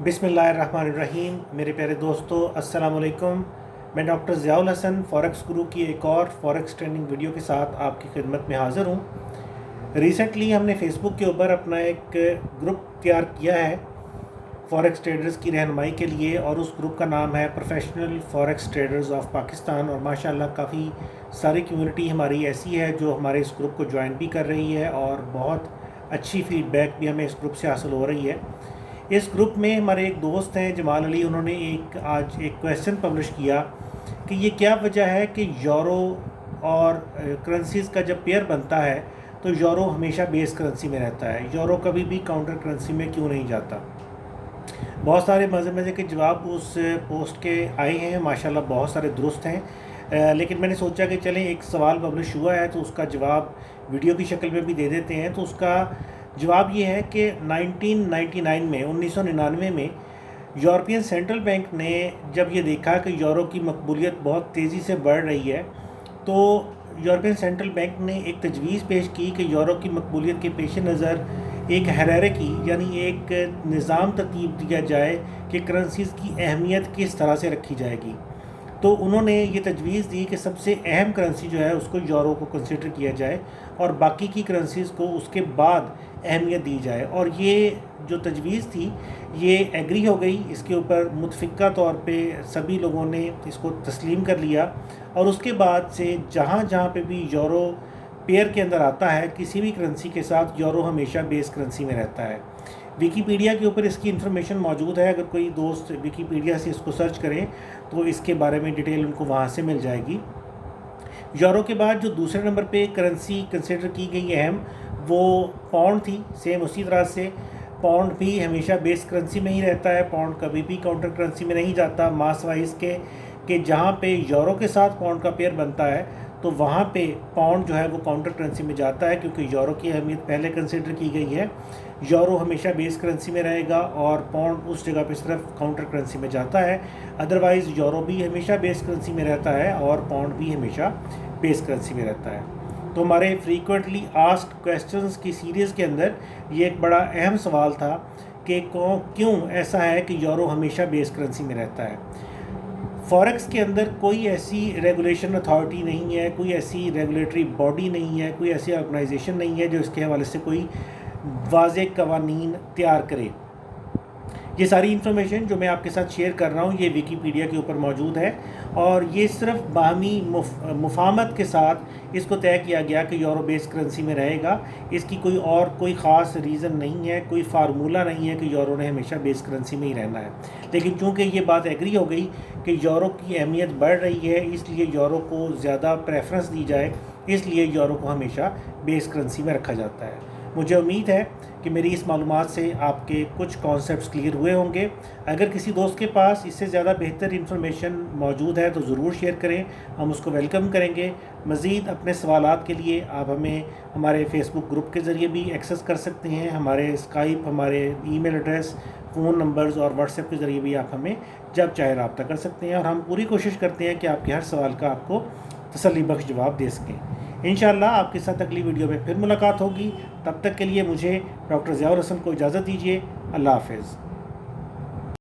بسم اللہ الرحمن الرحیم۔ میرے پیارے دوستو السلام علیکم۔ میں ڈاکٹر ضیاء-ال-حسن فوریکس گرو کی ایک اور فوریکس ٹریننگ ویڈیو کے ساتھ آپ کی خدمت میں حاضر ہوں۔ ریسنٹلی ہم نے فیس بک کے اوپر اپنا ایک گروپ تیار کیا ہے فوریکس ٹریڈرز کی رہنمائی کے لیے، اور اس گروپ کا نام ہے professional forex traders of Pakistan, اور ماشاءاللہ کافی ساری کمیونٹی ہماری ایسی ہے جو ہمارے اس گروپ کو جوائن بھی کر رہی ہے، اور بہت اچھی فیڈ بیک بھی ہمیں اس گروپ سے حاصل ہو رہی ہے۔ اس گروپ میں ہمارے ایک دوست ہیں جمال علی، انہوں نے آج ایک کویسچن پبلش کیا کہ یہ کیا وجہ ہے کہ یورو اور کرنسیز کا جب پیئر بنتا ہے تو یورو ہمیشہ بیس کرنسی میں رہتا ہے، یورو کبھی بھی کاؤنٹر کرنسی میں کیوں نہیں جاتا۔ بہت سارے مزے کے جواب اس پوسٹ کے آئے ہیں، ماشاءاللہ بہت سارے درست ہیں، لیکن میں نے سوچا کہ چلیں ایک سوال پبلش ہوا ہے تو اس کا جواب ویڈیو کی شکل میں بھی دے دیتے ہیں۔ تو اس کا جواب یہ ہے کہ 1999 میں یورپین سینٹرل بینک نے جب یہ دیکھا کہ یورو کی مقبولیت بہت تیزی سے بڑھ رہی ہے، تو یورپین سینٹرل بینک نے ایک تجویز پیش کی کہ یورو کی مقبولیت کے پیش نظر ایک ہیرارکی یعنی ایک نظام ترتیب دیا جائے کہ کرنسیز کی اہمیت کس طرح سے رکھی جائے گی۔ تو انہوں نے یہ تجویز دی کہ سب سے اہم کرنسی جو ہے اس کو یورو کو کنسیڈر کیا جائے، اور باقی کی کرنسیز کو اس کے بعد اہمیت دی جائے، اور یہ جو تجویز تھی یہ ایگری ہو گئی، اس کے اوپر متفقہ طور پہ سبھی لوگوں نے اس کو تسلیم کر لیا، اور اس کے بعد سے جہاں پہ بھی یورو پیئر کے اندر آتا ہے کسی بھی کرنسی کے ساتھ، یورو ہمیشہ بیس کرنسی میں رہتا ہے۔ ویکیپیڈیا کے اوپر اس کی انفارمیشن موجود ہے، اگر کوئی دوست ویکیپیڈیا سے اس کو سرچ کریں تو اس کے بارے میں ڈیٹیل ان کو وہاں سے مل جائے گی۔ یورو کے بعد جو دوسرے نمبر پہ کرنسی کنسیڈر کی گئی اہم، وہ پاؤنڈ تھی۔ سیم اسی طرح سے پاؤنڈ بھی ہمیشہ بیس کرنسی میں ہی رہتا ہے، پاؤنڈ کبھی بھی کاؤنٹر کرنسی میں نہیں جاتا، ماس وائز کے کہ جہاں پہ یورو کے ساتھ پاؤنڈ کا پیئر بنتا ہے تو وہاں پہ پاؤنڈ جو ہے وہ کاؤنٹر کرنسی میں جاتا ہے، کیونکہ یورو کی اہمیت پہلے کنسیڈر کی گئی ہے۔ یورو ہمیشہ بیس کرنسی میں رہے گا اور پاؤنڈ اس جگہ پہ صرف کاؤنٹر کرنسی میں جاتا ہے، ادروائز یورو بھی ہمیشہ بیس کرنسی میں رہتا ہے اور پاؤنڈ بھی ہمیشہ بیس کرنسی میں رہتا ہے۔ تو ہمارے فریکوینٹلی آسکڈ کویسچنز کی سیریز کے اندر یہ ایک بڑا اہم سوال تھا کہ کیوں ایسا ہے کہ یورو ہمیشہ بیس کرنسی میں رہتا ہے۔ فوریکس کے اندر کوئی ایسی ریگولیشن اتھارٹی نہیں ہے، کوئی ایسی ریگولیٹری باڈی نہیں ہے، کوئی ایسی آرگنائزیشن نہیں ہے جو اس کے حوالے سے کوئی واضح قوانین تیار کرے۔ یہ ساری انفارمیشن جو میں آپ کے ساتھ شیئر کر رہا ہوں یہ ویکیپیڈیا کے اوپر موجود ہے، اور یہ صرف باہمی مفاہمت کے ساتھ اس کو طے کیا گیا کہ یورو بیس کرنسی میں رہے گا۔ اس کی کوئی خاص ریزن نہیں ہے، کوئی فارمولہ نہیں ہے کہ یورو نے ہمیشہ بیس کرنسی میں ہی رہنا ہے، لیکن چونکہ یہ بات ایگری ہو گئی کہ یورو کی اہمیت بڑھ رہی ہے، اس لیے یورو کو زیادہ پریفرنس دی جائے، اس لیے یورو کو ہمیشہ بیس کرنسی میں رکھا جاتا ہے۔ مجھے امید ہے کہ میری اس معلومات سے آپ کے کچھ کانسیپٹس کلیئر ہوئے ہوں گے۔ اگر کسی دوست کے پاس اس سے زیادہ بہتر انفارمیشن موجود ہے تو ضرور شیئر کریں، ہم اس کو ویلکم کریں گے۔ مزید اپنے سوالات کے لیے آپ ہمیں ہمارے فیس بک گروپ کے ذریعے بھی ایکسیس کر سکتے ہیں، ہمارے اسکائپ، ہمارے ای میل ایڈریس، فون نمبرز اور واٹس ایپ کے ذریعے بھی آپ ہمیں جب چاہے رابطہ کر سکتے ہیں، اور ہم پوری کوشش کرتے ہیں کہ آپ کے ہر سوال کا آپ کو تسلی بخش جواب دے سکیں۔ انشاءاللہ آپ کے ساتھ اگلی ویڈیو میں پھر ملاقات ہوگی، تب تک کے لیے مجھے ڈاکٹر ضیاء-ال-حسن کو اجازت دیجیے۔ اللہ حافظ۔